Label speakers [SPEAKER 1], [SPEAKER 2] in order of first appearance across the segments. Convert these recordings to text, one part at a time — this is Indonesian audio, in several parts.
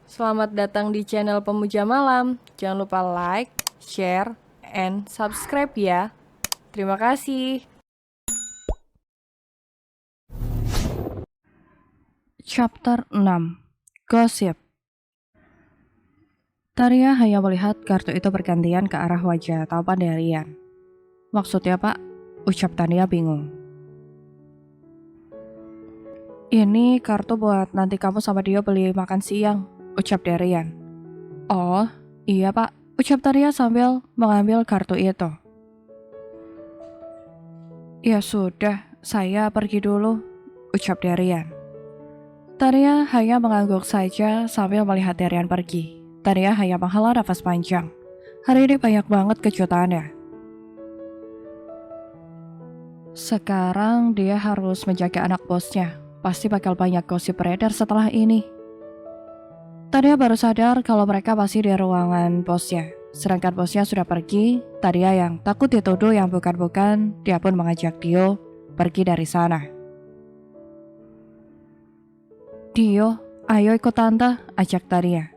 [SPEAKER 1] Selamat datang di channel Pemuja Malam. Jangan lupa like, share, and subscribe ya. Terima kasih.
[SPEAKER 2] Chapter 6. Gosip. Taria hanya melihat kartu itu bergantian ke arah wajah tampan Darian. Maksudnya pak? Ucap Tania bingung. Ini kartu buat nanti kamu sama dia beli makan siang, ucap Darian. Oh, iya pak, ucap Taria sambil mengambil kartu itu. Ya sudah, saya pergi dulu, ucap Darian. Taria hanya mengangguk saja sambil melihat Darian pergi. Taria hanya menghela nafas panjang. Hari ini banyak banget kejutannya. Sekarang dia harus menjaga anak bosnya. Pasti bakal banyak gosip beredar setelah ini. Taria baru sadar kalau mereka masih di ruangan bosnya. Sedangkan bosnya sudah pergi, Taria yang takut dituduh yang bukan-bukan, dia pun mengajak Dio pergi dari sana. Dio, ayo ikut tante, ajak Taria.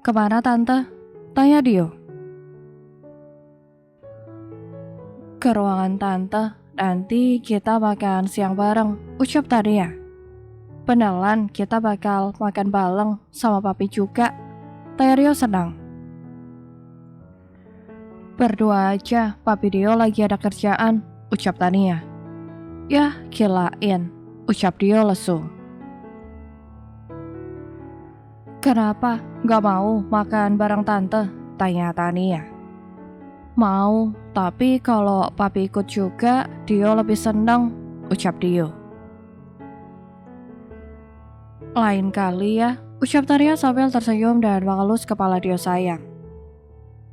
[SPEAKER 2] Kemana tante? Tanya Dio. Ke ruangan tante, nanti kita makan siang bareng, ucap Taria. Beneran kita bakal makan bareng sama papi juga. Rio senang. Berdua aja, papi Dio lagi ada kerjaan, ucap Tania. Yah, kilain, ucap Dio lesu. Kenapa gak mau makan bareng tante? Tanya Tania. Mau, tapi kalau papi ikut juga, Dio lebih senang, ucap Dio. Lain kali ya, ucap Taria sambil tersenyum dan mengelus kepala Dio sayang.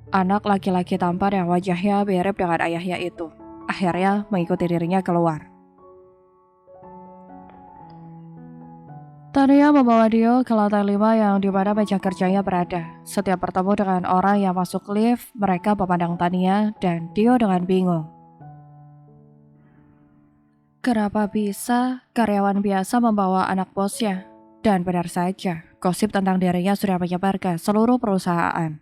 [SPEAKER 2] Anak laki-laki tampan yang wajahnya mirip dengan ayahnya itu akhirnya mengikuti dirinya keluar. Taria membawa Dio ke lantai 5 yang dimana meja kerjanya berada. Setiap bertemu dengan orang yang masuk lift, mereka memandang Tania dan Dio dengan bingung. Kenapa bisa karyawan biasa membawa anak bosnya? Dan benar saja, gosip tentang dirinya sudah menyebar ke seluruh perusahaan.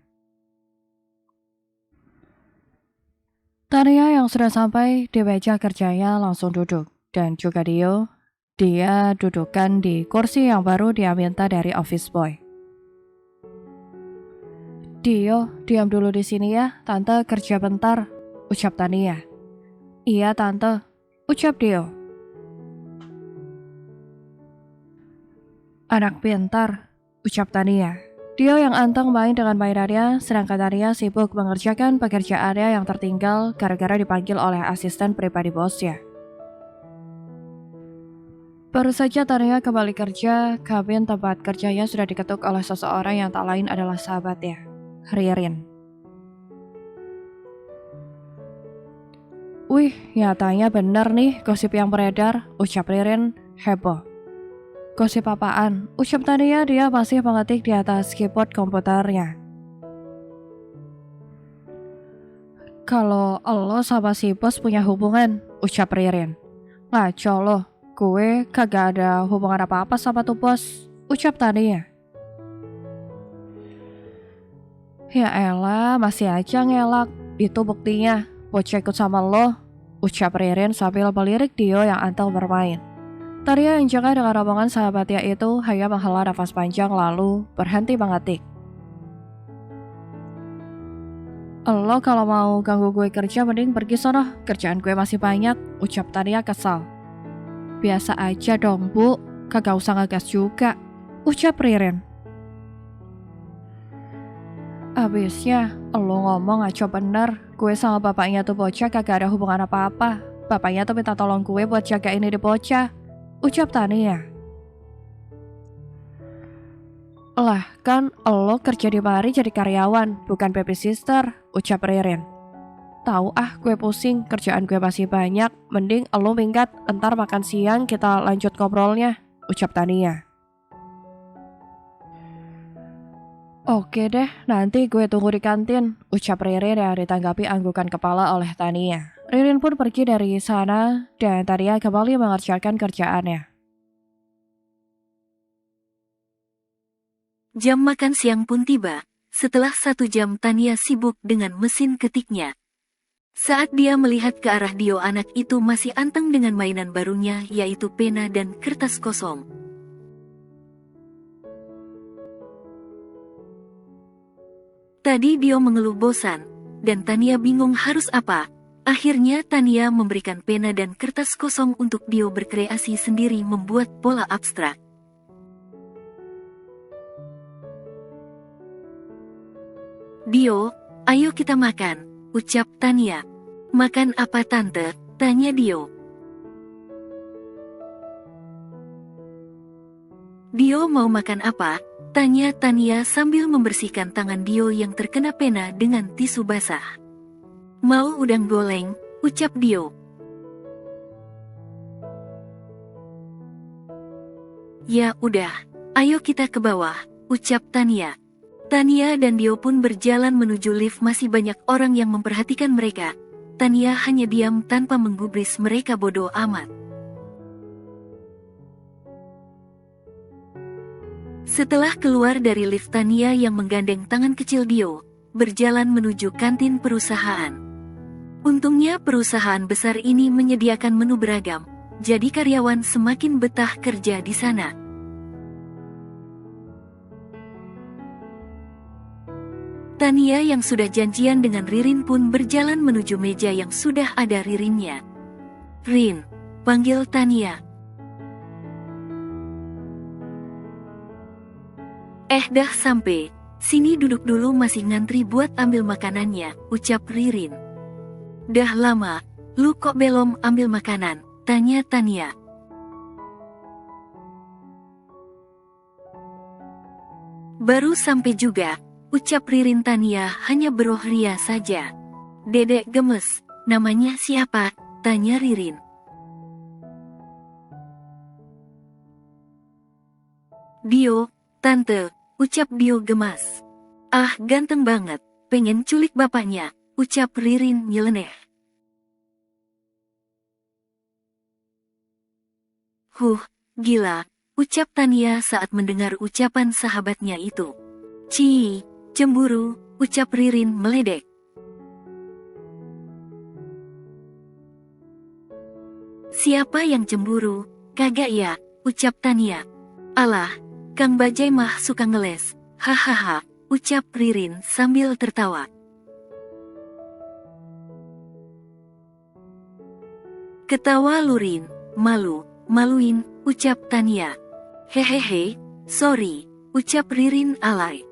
[SPEAKER 2] Tania yang sudah sampai di meja kerjanya langsung duduk. Dan juga Dio, dia dudukkan di kursi yang baru dia minta dari office boy. Dio, diam dulu di sini ya, tante kerja bentar, ucap Tania. Iya tante, ucap Dio. Anak pintar, ucap Tania. Dio yang anteng main dengan mainannya, sedangkan Tania sibuk mengerjakan pekerjaannya yang tertinggal gara-gara dipanggil oleh asisten pribadi bosnya. Baru saja Tania kembali kerja, kabin tempat kerjanya sudah diketuk oleh seseorang yang tak lain adalah sahabatnya, Ririn. Wih, nyatanya benar nih gosip yang beredar, ucap Ririn heboh. Gosip apaan? Ucap Tania, dia masih mengetik di atas keyboard komputernya. Kalau lo sama si bos punya hubungan, ucap Ririn. Ngaco lo, gue kagak ada hubungan apa-apa sama tuh bos, ucap Tania. Ya elah, masih aja ngelak, itu buktinya, bocah ikut sama lo, ucap Ririn sambil melirik Dio yang anteng bermain. Taria yang jaga dengan omongan sahabatnya itu hanya menghela nafas panjang lalu berhenti mengetik. Lo kalau mau ganggu gue kerja mending pergi sono, kerjaan gue masih banyak, ucap Tania kesal. Biasa aja dong bu, kagak usah ngegas juga, ucap Ririn. Abisnya, lo ngomong ngaco bener, gue sama bapaknya tuh bocah kagak ada hubungan apa-apa. Bapaknya tuh minta tolong gue buat jaga ini di bocah, ucap Tania. Lah kan lo kerja di mari jadi karyawan, bukan babysitter, ucap Ririn. Tahu gue pusing, kerjaan gue masih banyak, mending lo minggat, entar makan siang kita lanjut ngobrolnya, ucap Tania. Oke deh, nanti gue tunggu di kantin, ucap Ririn yang ditanggapi anggukan kepala oleh Tania. Ririn pun pergi dari sana dan Tania kembali mengerjakan kerjaannya.
[SPEAKER 3] Jam makan siang pun tiba. Setelah 1 jam Tania sibuk dengan mesin ketiknya. Saat dia melihat ke arah Dio, anak itu masih anteng dengan mainan barunya, yaitu pena dan kertas kosong. Tadi Dio mengeluh bosan, dan Tania bingung harus apa. Akhirnya Tania memberikan pena dan kertas kosong untuk Dio berkreasi sendiri membuat pola abstrak. Dio, ayo kita makan, ucap Tania. Makan apa tante? Tanya Dio. Dio mau makan apa? Tanya Tania sambil membersihkan tangan Dio yang terkena pena dengan tisu basah. Mau udang goreng, ucap Dio. Ya udah, ayo kita ke bawah, ucap Tania. Tania dan Dio pun berjalan menuju lift. Masih banyak orang yang memperhatikan mereka. Tania hanya diam tanpa menggubris mereka, bodoh amat. Setelah keluar dari lift, Tania yang menggandeng tangan kecil Dio, berjalan menuju kantin perusahaan. Untungnya perusahaan besar ini menyediakan menu beragam, jadi karyawan semakin betah kerja di sana. Tania yang sudah janjian dengan Ririn pun berjalan menuju meja yang sudah ada Ririnnya. Rin, panggil Tania. Dah sampai. Sini duduk dulu, masih ngantri buat ambil makanannya, ucap Ririn. Dah lama, lu kok belum ambil makanan? Tanya Tania. Baru sampai juga, ucap Ririn. Tania hanya beroh ria saja. Dedek gemes, namanya siapa? Tanya Ririn. Dio, tante, ucap Dio gemas. Ah, ganteng banget, pengen culik bapaknya, ucap Ririn nyeleneh. Gila, ucap Tania saat mendengar ucapan sahabatnya itu. Cii, cemburu, ucap Ririn meledek. Siapa yang cemburu? Kagak ya, ucap Tania. Alah, Kang Bajai mah suka ngeles, hahaha, ucap Ririn sambil tertawa. Ketawa Lurin, maluin, ucap Tania. Hehehe, sorry, ucap Ririn alay.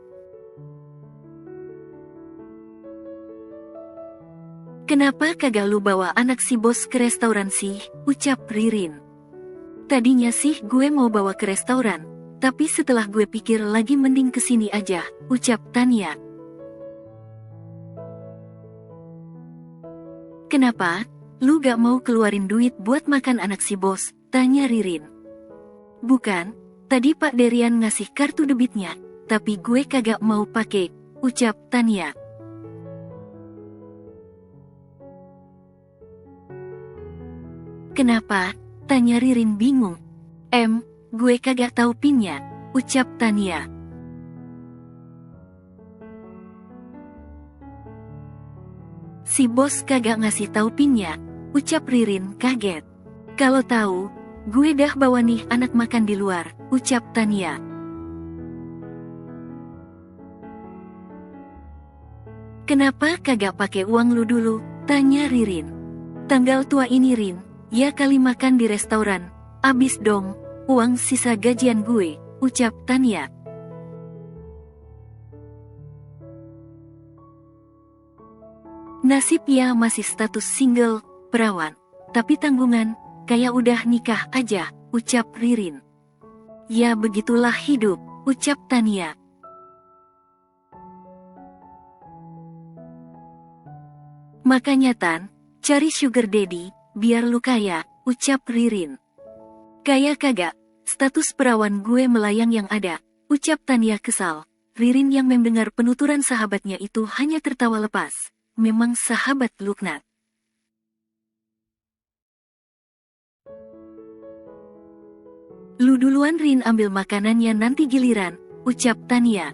[SPEAKER 3] Kenapa kagak lu bawa anak si bos ke restoran sih, ucap Ririn. Tadinya sih gue mau bawa ke restoran, tapi setelah gue pikir lagi mending kesini aja, ucap Tania. Kenapa? Lu gak mau keluarin duit buat makan anak si bos? Tanya Ririn. Bukan, tadi Pak Derian ngasih kartu debitnya, tapi gue kagak mau pakai, ucap Tania. Kenapa? Tanya Ririn bingung. Gue kagak tahu pinnya, ucap Tania. Si bos kagak ngasih tahu pinnya, ucap Ririn kaget. Kalau tahu, gue dah bawa nih anak makan di luar, ucap Tania. Kenapa kagak pakai uang lu dulu? Tanya Ririn. Tanggal tua ini Rin, ya kali makan di restoran, abis dong, uang sisa gajian gue, ucap Tania. Nasib ya masih status single, perawan, tapi tanggungan, kayak udah nikah aja, ucap Ririn. Ya begitulah hidup, ucap Tania. Makanya Tan, cari sugar daddy, biar lu kaya, ucap Ririn. Kaya kagak, status perawan gue melayang yang ada, ucap Tania kesal. Ririn yang mendengar penuturan sahabatnya itu hanya tertawa lepas. Memang sahabat Luknat. Lu duluan Rin, ambil makanannya nanti giliran, ucap Tania.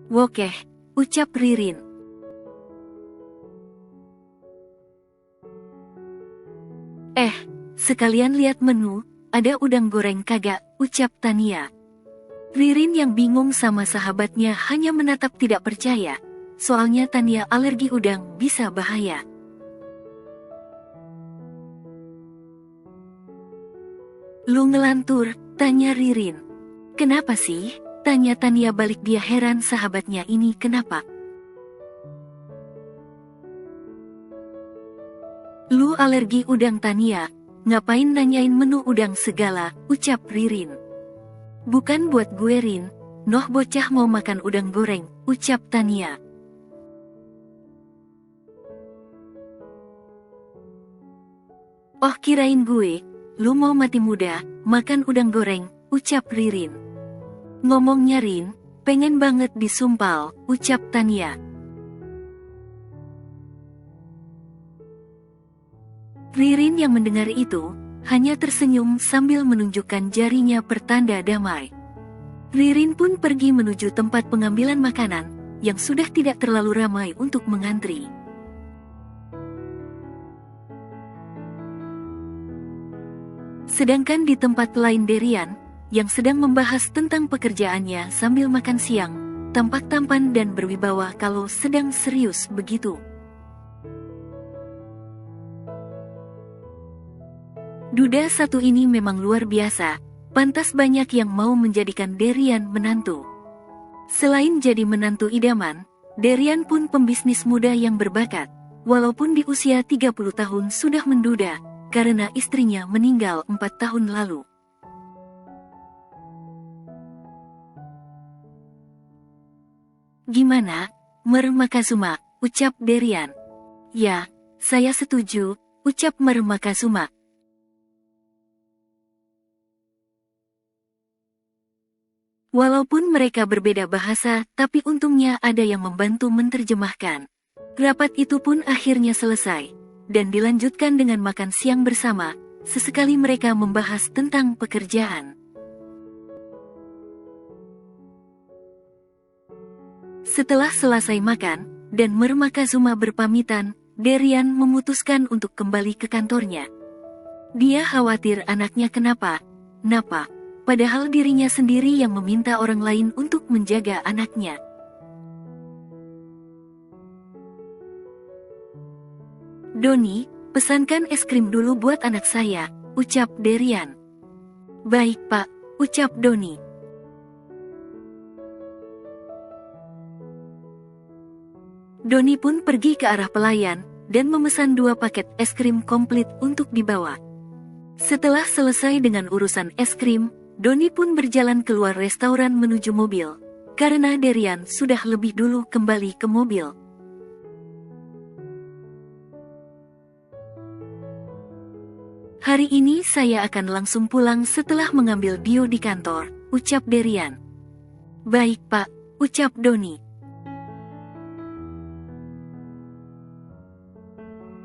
[SPEAKER 3] Wokeh, ucap Ririn. Sekalian lihat menu, ada udang goreng kagak, ucap Tania. Ririn yang bingung sama sahabatnya hanya menatap tidak percaya. Soalnya Tania alergi udang bisa bahaya. Lu ngelantur, tanya Ririn. Kenapa sih? Tanya Tania balik dia heran sahabatnya ini kenapa. Lu alergi udang Tania, ngapain nanyain menu udang segala, ucap Ririn. Bukan buat gue Rin, noh bocah mau makan udang goreng, ucap Tania. Oh kirain gue, lu mau mati muda, makan udang goreng, ucap Ririn. Ngomongnya Rin, pengen banget disumpal, ucap Tania. Ririn yang mendengar itu, hanya tersenyum sambil menunjukkan jarinya pertanda damai. Ririn pun pergi menuju tempat pengambilan makanan, yang sudah tidak terlalu ramai untuk mengantri. Sedangkan di tempat lain Derian, yang sedang membahas tentang pekerjaannya sambil makan siang, tampak tampan dan berwibawa kalau sedang serius begitu. Duda satu ini memang luar biasa, pantas banyak yang mau menjadikan Derian menantu. Selain jadi menantu idaman, Derian pun pembisnis muda yang berbakat, walaupun di usia 30 tahun sudah menduda, karena istrinya meninggal 4 tahun lalu. Gimana, Mer Makazuma, ucap Derian. Ya, saya setuju, ucap Mer Makazuma. Walaupun mereka berbeda bahasa, tapi untungnya ada yang membantu menerjemahkan. Rapat itu pun akhirnya selesai, dan dilanjutkan dengan makan siang bersama. Sesekali mereka membahas tentang pekerjaan. Setelah selesai makan, dan Mer Makazuma berpamitan, Derian memutuskan untuk kembali ke kantornya. Dia khawatir anaknya kenapa, padahal dirinya sendiri yang meminta orang lain untuk menjaga anaknya. Doni, pesankan es krim dulu buat anak saya, ucap Derian. Baik Pak, ucap Doni. Doni pun pergi ke arah pelayan, dan memesan 2 paket es krim komplit untuk dibawa. Setelah selesai dengan urusan es krim, Doni pun berjalan keluar restoran menuju mobil, karena Derian sudah lebih dulu kembali ke mobil. Hari ini saya akan langsung pulang setelah mengambil bio di kantor, ucap Derian. Baik Pak, ucap Doni.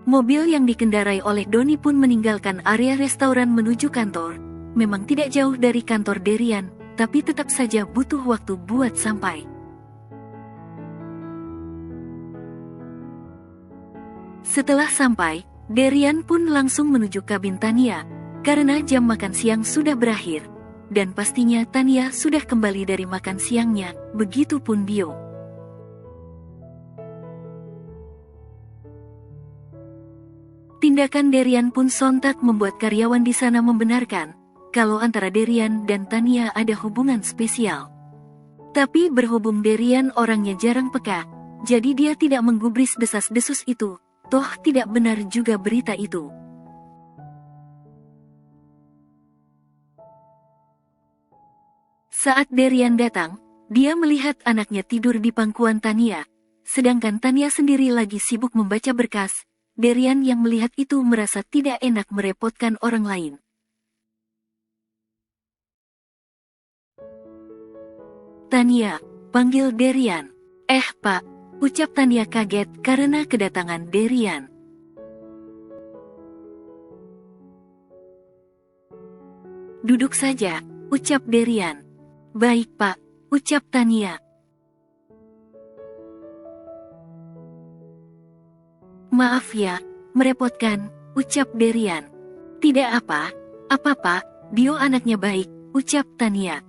[SPEAKER 3] Mobil yang dikendarai oleh Doni pun meninggalkan area restoran menuju kantor. Memang tidak jauh dari kantor Derian, tapi tetap saja butuh waktu buat sampai. Setelah sampai, Derian pun langsung menuju kabin Tania, karena jam makan siang sudah berakhir, dan pastinya Tania sudah kembali dari makan siangnya, begitupun Bio. Tindakan Derian pun sontak membuat karyawan di sana membenarkan kalau antara Derian dan Tania ada hubungan spesial. Tapi berhubung Derian orangnya jarang peka, jadi dia tidak menggubris desas-desus itu, toh tidak benar juga berita itu. Saat Derian datang, dia melihat anaknya tidur di pangkuan Tania, sedangkan Tania sendiri lagi sibuk membaca berkas. Derian yang melihat itu merasa tidak enak merepotkan orang lain. Tania, panggil Derian. Pak, ucap Tania kaget karena kedatangan Derian. Duduk saja, ucap Derian. Baik Pak, ucap Tania. Maaf ya, merepotkan, ucap Derian. Tidak apa Pak, Dio anaknya baik, ucap Tania.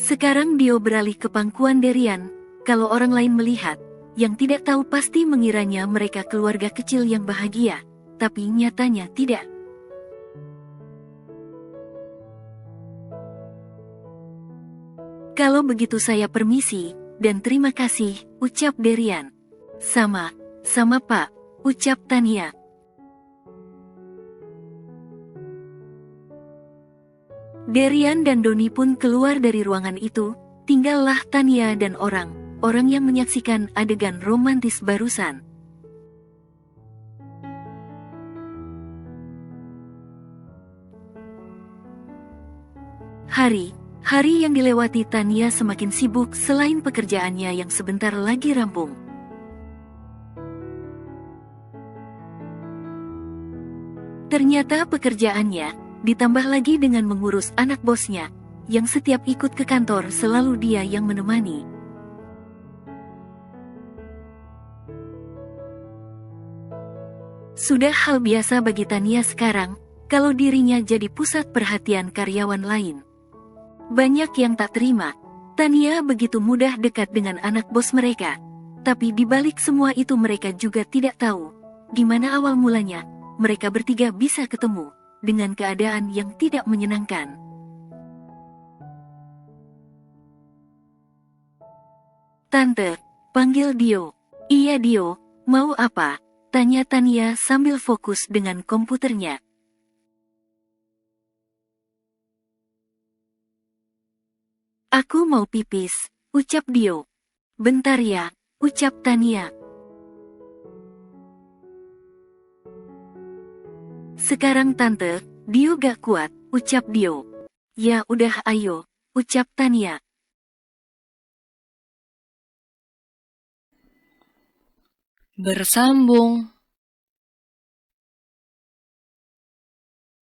[SPEAKER 3] Sekarang Dio beralih ke pangkuan Derian. Kalau orang lain melihat, yang tidak tahu pasti mengiranya mereka keluarga kecil yang bahagia, tapi nyatanya tidak. Kalau begitu saya permisi, dan terima kasih, ucap Derian. Sama Pak, ucap Tania. Derian dan Doni pun keluar dari ruangan itu, tinggallah Tania dan orang yang menyaksikan adegan romantis barusan. Hari yang dilewati Tania semakin sibuk selain pekerjaannya yang sebentar lagi rampung. Ternyata pekerjaannya ditambah lagi dengan mengurus anak bosnya, yang setiap ikut ke kantor selalu dia yang menemani. Sudah hal biasa bagi Tania sekarang, kalau dirinya jadi pusat perhatian karyawan lain. Banyak yang tak terima, Tania begitu mudah dekat dengan anak bos mereka. Tapi di balik semua itu mereka juga tidak tahu, gimana awal mulanya, mereka bertiga bisa ketemu dengan keadaan yang tidak menyenangkan. Tante, panggil Dio. Iya Dio, mau apa? Tanya Tania sambil fokus dengan komputernya. Aku mau pipis, ucap Dio. Bentar ya, ucap Tania. Sekarang tante, Dio gak kuat, ucap Dio. Ya udah ayo, ucap Tania.
[SPEAKER 2] Bersambung.